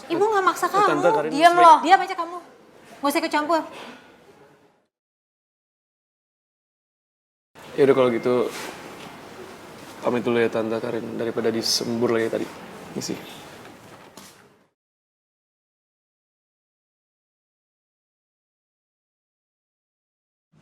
Ibu nggak maksa kamu. Tante, Karin, Diam loh. Diam aja kamu. Nggak usah ikut campur. Ya udah kalau gitu pamit dulu ya Tante Karin daripada disembur lagi tadi. Misi.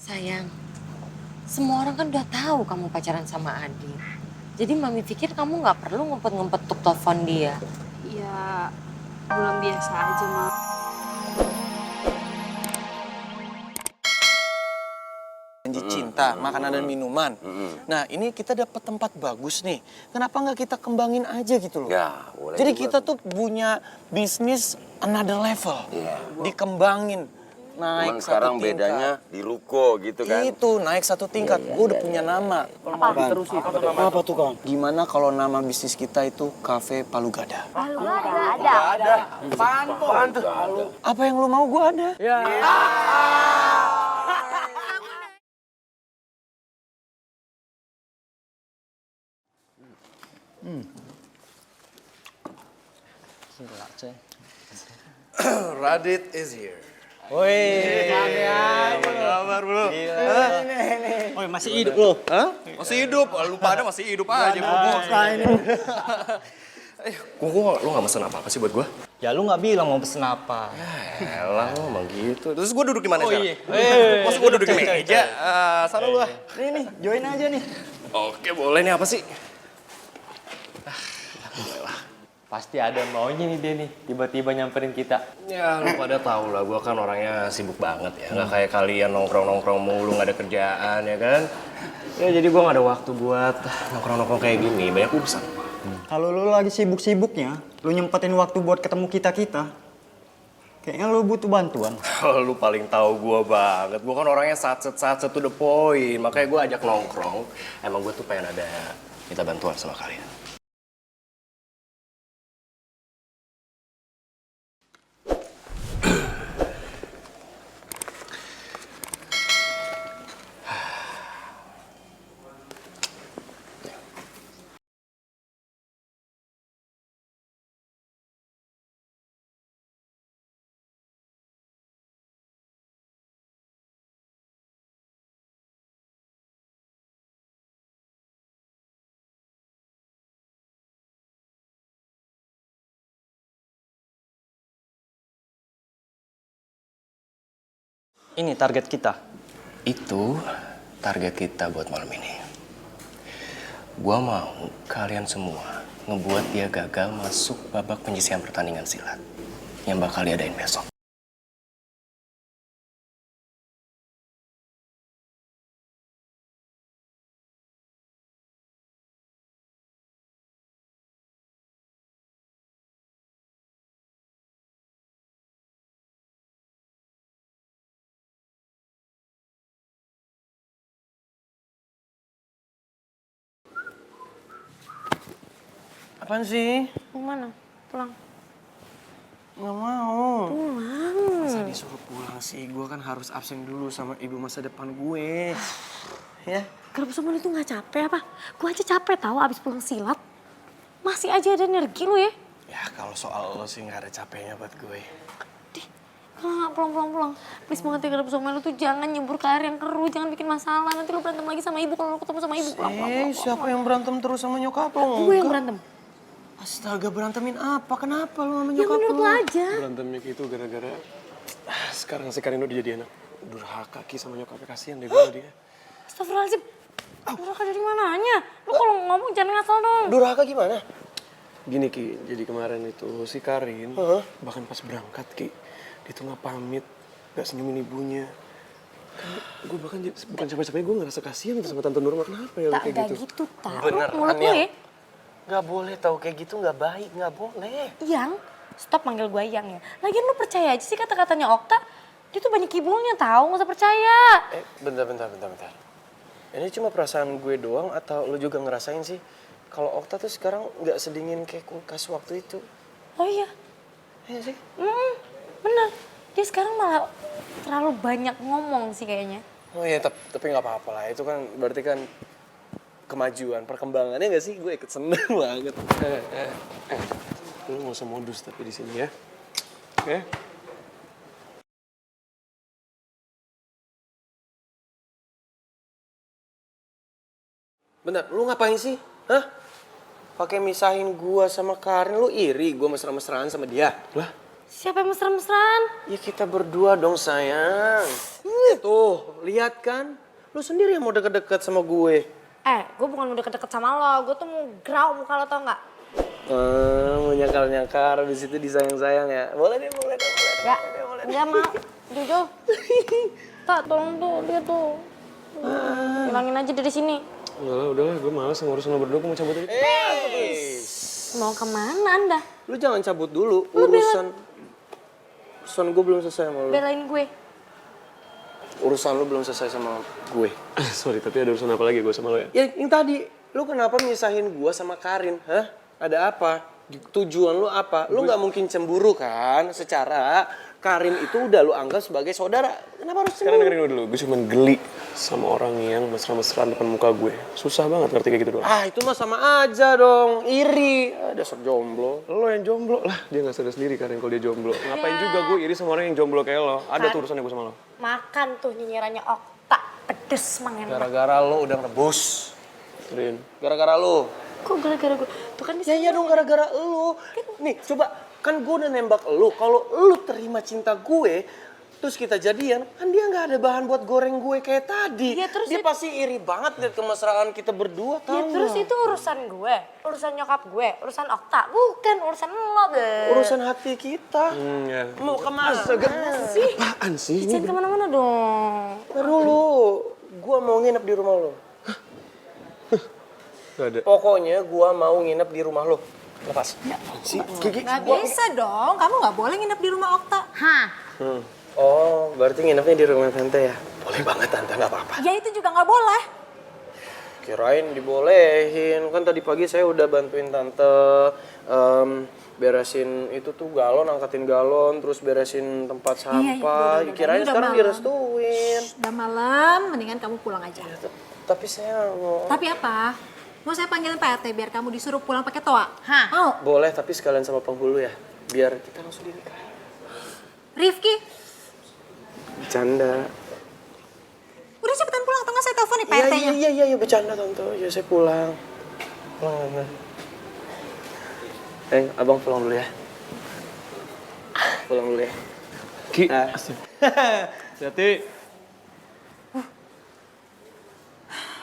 Sayang, semua orang kan udah tahu kamu pacaran sama Adit. Jadi Mami pikir kamu nggak perlu ngumpet-ngumpet untuk telepon dia. Ya, belum biasa aja, Ma. Janji cinta, makanan dan minuman. Nah, ini kita dapat tempat bagus nih. Kenapa nggak kita kembangin aja gitu loh? Ya, boleh. Jadi juga. kita tuh punya bisnis another level. Iya. Dikembangin. Naik Cuman satu sekarang tingkat. bedanya di ruko gitu kan. Itu, naik satu tingkat. Gue udah punya nama. Apa tuh, Kang? Gimana kalau nama bisnis kita itu Cafe Palu Gada? Apa yang lu mau gue ada. Radit is here. Apa kabar, Bro? Oh, masih hidup lo? Hah? Masih hidup? Lu pada masih hidup aja, Bos. Gua lu gak mesen apa-apa sih buat gua? Ya lu nggak bilang mau pesen apa. Elah, lu emang gitu. Terus gua duduk di mana sekarang? Iya. Masa gua duduk di meja? Sana lu ah. Nih, join aja nih. Oke, boleh nih apa sih? Pasti ada maunya nih dia nih, tiba-tiba nyamperin kita. Ya, lu pada tahu lah, gua kan orangnya sibuk banget ya. Nggak kayak kalian nongkrong-nongkrong mulu, nggak ada kerjaan ya kan. Ya jadi gua nggak ada waktu buat nongkrong-nongkrong kayak gini, banyak urusan. Kalau lu lagi sibuk-sibuknya, lu nyempetin waktu buat ketemu kita-kita. Kayaknya lu butuh bantuan. Lu paling tahu gua banget. Gua kan orangnya satset to the point. Makanya gua ajak nongkrong. Emang gua tuh pengen ada minta bantuan sama kalian. Ini target kita. Itu target kita buat malam ini. Gua mau kalian semua ngebuat dia gagal masuk babak penyisihan pertandingan silat yang bakal diadain besok. Apaan sih? Mau mana? Pulang. Nggak mau. Pulang. Masa disuruh pulang sih? Gue kan harus absen dulu sama ibu masa depan gue. Ya? Kenapa semua itu nggak capek apa? Gue aja capek tahu abis pulang silat. Masih aja ada energi lu ya. Ya kalau soal lo sih nggak ada capeknya buat gue. Dih, kalau nggak pulang. Please banget ya kenapa sama lu tuh jangan nyebur ke air yang keruh, jangan bikin masalah. Nanti lu berantem lagi sama ibu kalau lu ketemu sama ibu. Pulang. Siapa yang berantem terus sama nyokap lo? Gue yang berantem. Astaga, berantemin apa? Kenapa lu sama Ya nyokap menurut lu aja. Berantemnya itu gara-gara sekarang si Karin udah jadi anak durhaka Ki sama nyokapnya. Kasihan deh gue dia. Astagfirullahaladzim. Durhaka dari mananya? Lu kalau ngomong jangan ngasal dong. Durhaka gimana? Gini Ki, jadi kemarin itu si Karin bahkan pas berangkat Ki, dia tuh nggak pamit, nggak senyumin ibunya. Kan gue bahkan bukan capek-capeknya gue ngerasa kasihan gitu sama Tante Nurma. Kenapa ya Tak kayak kayak gitu? gitu, tak. Beneran, Mulut lu Yang? ya. Nggak boleh tahu kayak gitu, nggak baik, nggak boleh. Yang, stop manggil gue Yang ya. Lagian lu percaya aja sih kata-katanya Okta. Dia tuh banyak kibulnya tahu, nggak usah percaya. Bentar. Ini cuma perasaan gue doang atau lu juga ngerasain sih? Kalau Okta tuh sekarang nggak sedingin kayak kulkas waktu itu. Oh iya. Iya sih? Bener. Dia sekarang malah terlalu banyak ngomong sih kayaknya. Oh iya, tapi nggak apa-apa lah. Itu kan berarti kan kemajuan, perkembangannya nggak sih? Gue ikut seneng banget. Lu nggak usah modus tapi di sini ya. Oke. Bentar, lu ngapain sih? Hah? Pakai misahin gua sama Karin, lu iri gua mesra-mesraan sama dia. Lah, Siapa yang mesra-mesraan? Ya kita berdua dong sayang. Tuh, lihat kan? Lu sendiri yang mau deket-deket sama gue. Gue bukan mau deket-deket sama lo, gue tuh mau grau muka lo, tau gak? Mau nyakar-nyakar di situ disayang-sayang ya. Boleh deh, boleh deh, boleh deh. Ya, enggak mau. Jujur. Tak, tolong tuh, dia tuh. Hilangin aja dari sini. udahlah, gue males ngurusin lo berdua, gue mau cabut aja. Mau kemana Anda? Lu jangan cabut dulu, urusan gue belum selesai sama lu. Belain gue. Urusan lu belum selesai sama gue. Sorry, tapi ada urusan apa lagi gue sama lo ya? Ya yang tadi, lu kenapa misahin gue sama Karin? Hah? Ada apa? Tujuan lu apa? Lu nggak mungkin cemburu kan? Secara Karin itu udah lu anggap sebagai saudara. Kenapa harus Sekarang cemburu? dengerin gue dulu, gue cuma geli sama orang yang mesra-mesraan depan muka gue. Susah banget ngerti kayak gitu doang. Ah itu mah sama aja dong, iri. Dasar jomblo. Lo yang jomblo lah, dia nggak sadar sendiri Karin kalau dia jomblo. Ngapain juga gue iri sama orang yang jomblo kayak lo? Ada tuh urusannya gue sama lo. Makan tuh nyinyirannya Okta. Pedes mangen. Gara-gara lo udah ngebus. Rin. Gara-gara lo. Kok gara-gara gue? Tuh kan Ya iya dong gara-gara lo. Nih coba, kan gue udah nembak lo. Kalau lo terima cinta gue, terus kita jadian, kan dia nggak ada bahan buat goreng gue kayak tadi. Ya, terus dia itu- pasti iri banget liat kemesraan kita berdua, tau Ya terus nggak? itu urusan gue, urusan nyokap gue, urusan Okta, bukan urusan lo deh. Urusan hati kita. Ya. Mau kemana? Apaan sih? Jangan kemana-mana dong. Ntar dulu, gue mau nginep di rumah lo. Gak ada. Pokoknya gue mau nginep di rumah lo. Lepas. Si Gigi. Nggak bisa dong, kamu nggak boleh nginep di rumah Okta. Hah? Oh, berarti nginepnya di rumah tante ya? Boleh banget tante, nggak apa-apa. Ya itu juga nggak boleh. Kirain dibolehin, kan tadi pagi saya udah bantuin tante beresin itu tuh galon, angkatin galon, terus beresin tempat sampah. udah, Kirain udah sekarang malam. direstuin. Udah malam, mendingan kamu pulang aja. Tapi saya mau... Tapi apa? Mau saya panggilin Pak RT biar kamu disuruh pulang pakai toa? Hah? Mau? Boleh, tapi sekalian sama penghulu ya, biar kita langsung dinikah. Rifki, Bercanda. udah cepetan pulang atau nggak saya telepon nih Pak Iya, RT-nya? iya, bercanda tante. Ya saya pulang. Pulang tante. Abang pulang dulu ya. Pulang dulu ya. Ki, Ah. hati.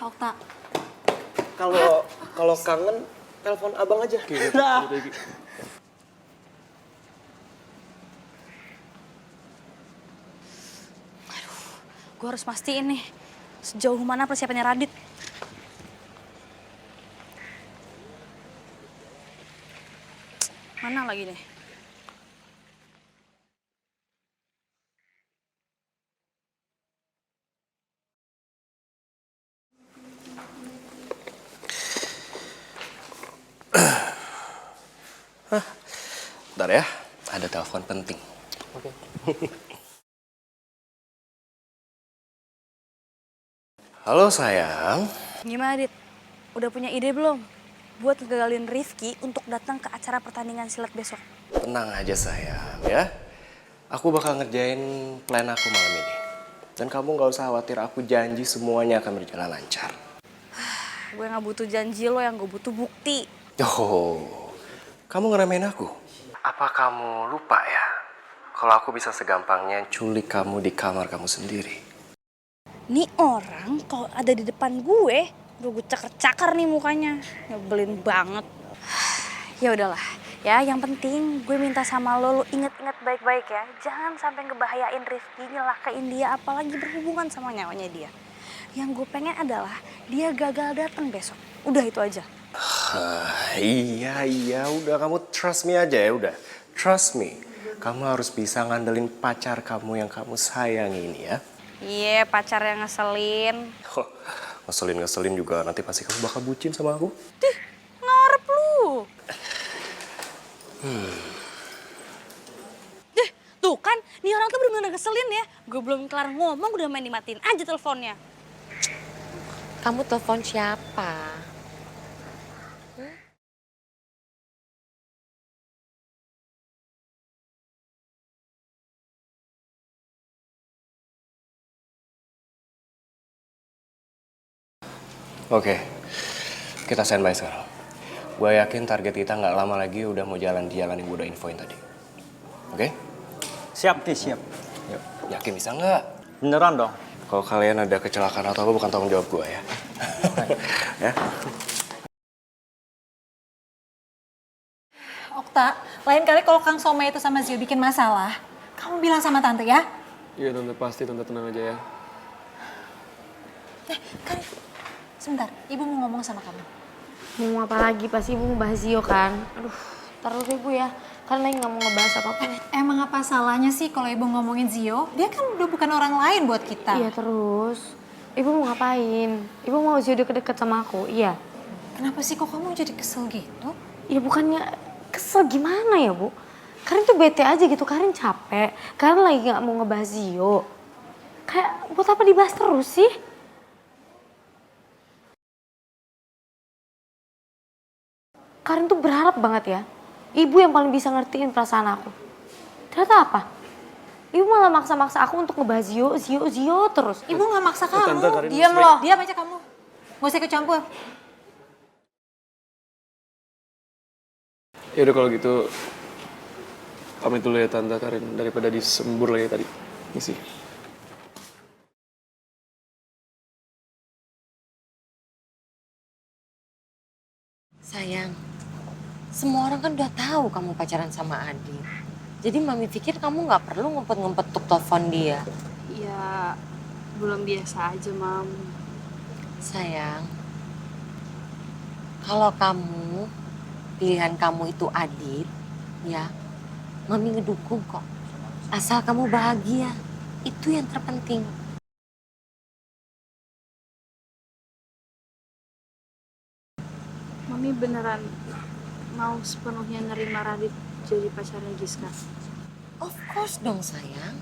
Okta, Kalau kangen, telepon abang aja. Gue harus pastiin nih, sejauh mana persiapannya Radit. Mana lagi nih? Bentar ya, ada telepon penting. Halo sayang. Gimana, Dit? Udah punya ide belum? Buat ngegagalin Rifki untuk datang ke acara pertandingan silat besok. Tenang aja sayang ya. Aku bakal ngerjain plan aku malam ini. Dan kamu gak usah khawatir, aku janji semuanya akan berjalan lancar. Gue gak butuh janji lo, yang gue butuh bukti. Oh, kamu ngeremehin aku? Apa kamu lupa ya? Kalau aku bisa segampangnya culik kamu di kamar kamu sendiri. Nih orang kalau ada di depan gue gue cakar-cakar nih mukanya. Nyebelin banget. Ya udahlah. Ya, yang penting gue minta sama lo inget-inget baik-baik ya. Jangan sampai ngebahayain Rifki, nyelakain dia, apalagi berhubungan sama nyawanya dia. Yang gue pengen adalah dia gagal datang besok. Udah itu aja. Iya, udah kamu trust me aja ya, udah. Trust me. Kamu harus bisa ngandelin pacar kamu yang kamu sayang ini ya. Iya, pacar yang ngeselin. Oh, ngeselin juga nanti pasti kamu bakal bucin sama aku. Dih, ngarep lu. Deh, tuh kan, nih orang tuh bener-bener ngeselin ya. Gue belum kelar ngomong udah main dimatiin aja teleponnya. Kamu telepon siapa? Oke, kita standby sekarang. Gue yakin target kita nggak lama lagi udah mau jalan di jalan yang gue udah infoin tadi. Oke? Siap nih, siap. Yuk, yakin bisa nggak? Beneran dong. Kalau kalian ada kecelakaan atau apa bukan tanggung jawab gue ya. Ya. Okta, lain kali kalau Kang Somai itu sama Zio bikin masalah, kamu bilang sama tante ya. Iya tante, pasti tante tenang aja ya. Karin, sebentar, ibu mau ngomong sama kamu. Mau apa lagi? Pasti ibu mau bahas Zio kan? Aduh, taruh deh ibu ya. Kan lagi nggak mau ngebahas apa-apa. Emang apa salahnya sih kalau ibu ngomongin Zio? Dia kan udah bukan orang lain buat kita. Iya terus. Ibu mau ngapain? Ibu mau Zio deket-deket sama aku? Iya. Kenapa sih kok kamu jadi kesel gitu? Ya bukannya kesel gimana ya bu? Karin tuh bete aja gitu, Karin capek. Karin lagi nggak mau ngebahas Zio. Kayak buat apa dibahas terus sih? Karin tuh berharap banget ya, ibu yang paling bisa ngertiin perasaan aku. Ternyata apa? Ibu malah maksa-maksa aku untuk ngebahas Zio terus. Ibu nggak maksa kamu. Tante, Karin, Diam loh. Diam aja kamu. Gak usah ikut campur. Ya udah kalau gitu pamit dulu ya tante Karin daripada disembur lagi tadi. Misi. Sayang, semua orang kan udah tahu kamu pacaran sama Adit. Jadi mami pikir kamu nggak perlu ngumpet-ngumpet untuk telepon dia. Ya, belum biasa aja, Mam. Sayang, kalau pilihan kamu itu Adit, ya, mami ngedukung kok. Asal kamu bahagia, itu yang terpenting. Mami beneran mau sepenuhnya nerima Radit jadi pacarnya Giska. Of course dong sayang.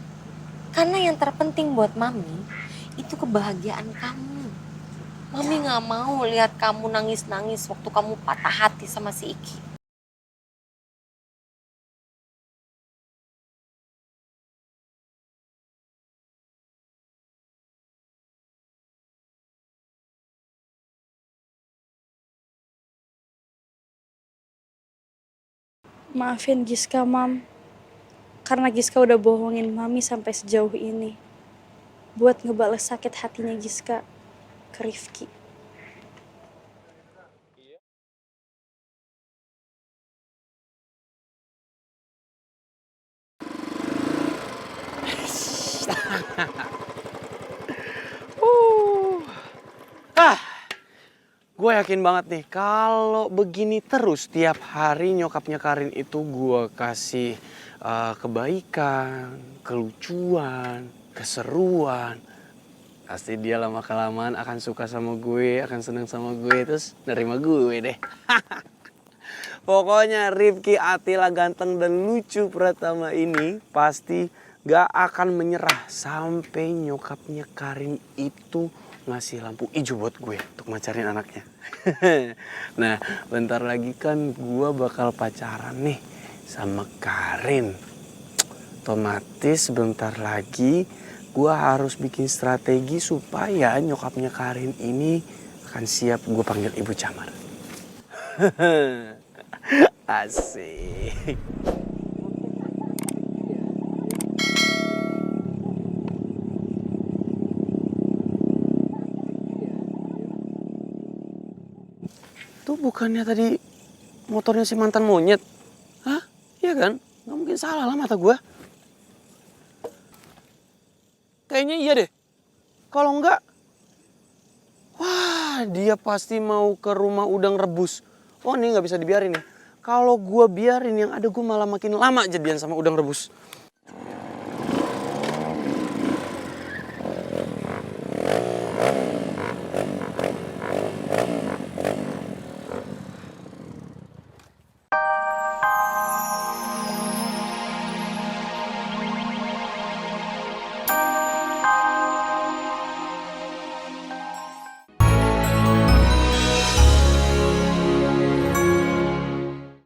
Karena yang terpenting buat mami, itu kebahagiaan kamu. Mami gak mau lihat kamu nangis-nangis waktu kamu patah hati sama si Iki. Maafin Giska, Mam. Karena Giska udah bohongin Mami sampai sejauh ini. Buat ngebales sakit hatinya Giska ke Rifki. Gue yakin banget nih, kalau begini terus tiap hari nyokapnya Karin itu gue kasih kebaikan, kelucuan, keseruan. Pasti dia lama-kelamaan akan suka sama gue, akan seneng sama gue, terus nerima gue deh. Pokoknya Rifki Atila ganteng dan lucu Pratama ini pasti gak akan menyerah sampai nyokapnya Karin itu ngasih lampu hijau buat gue untuk macarin anaknya. Nah, bentar lagi kan gue bakal pacaran nih sama Karin. Otomatis bentar lagi gue harus bikin strategi supaya nyokapnya Karin ini akan siap gue panggil Ibu Camar. Asik. Itu bukannya tadi motornya si mantan monyet? Hah? Iya kan? Gak mungkin salah lah mata gue. Kayaknya iya deh. Kalau enggak, wah dia pasti mau ke rumah udang rebus. Oh ini gak bisa dibiarin nih. Kalau gue biarin yang ada gue malah makin lama jadian sama udang rebus.